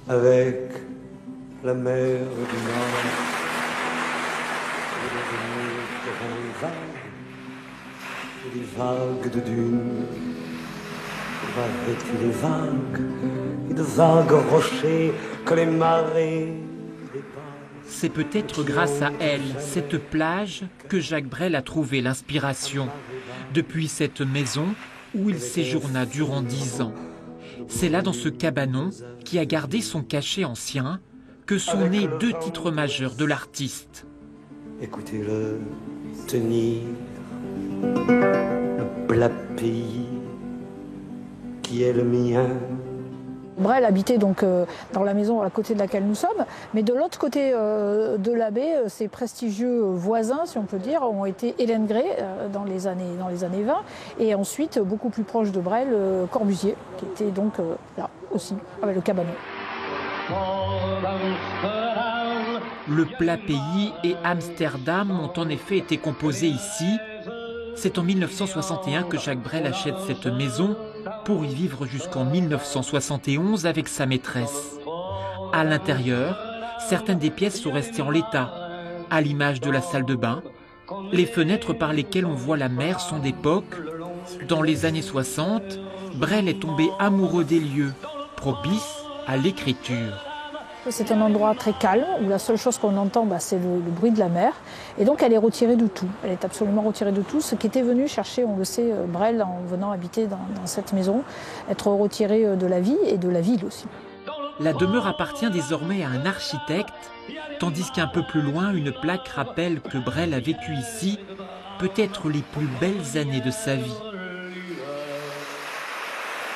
avec la mer du Nord. Et les grandes vagues, et des vagues de dunes, avec les vagues et de vagues rochers que les marées dépassent. C'est peut-être grâce à elle, cette plage, que Jacques Brel a trouvé l'inspiration. Depuis cette maison où il séjourna durant 10 ans. C'est là, dans ce cabanon, qui a gardé son cachet ancien, que sont nés 2 titres majeurs de l'artiste. Écoutez-le tenir, le plat pays qui est le mien. Brel habitait donc dans la maison à côté de laquelle nous sommes, mais de l'autre côté de la baie, ses prestigieux voisins, si on peut dire, ont été Hélène Gray dans les années 20, et ensuite, beaucoup plus proche de Brel, Corbusier, qui était donc là aussi, avec le cabanon. Le plat pays et Amsterdam ont en effet été composés ici. C'est en 1961 que Jacques Brel achète cette maison pour y vivre jusqu'en 1971 avec sa maîtresse. À l'intérieur, certaines des pièces sont restées en l'état, à l'image de la salle de bain. Les fenêtres par lesquelles on voit la mer sont d'époque. Dans les années 60, Brel est tombé amoureux des lieux, propices à l'écriture. C'est un endroit très calme où la seule chose qu'on entend, c'est le bruit de la mer. Et donc elle est retirée de tout. Elle est absolument retirée de tout. Ce qui était venu chercher, on le sait, Brel en venant habiter dans cette maison, être retiré de la vie et de la ville aussi. La demeure appartient désormais à un architecte, tandis qu'un peu plus loin, une plaque rappelle que Brel a vécu ici peut-être les plus belles années de sa vie.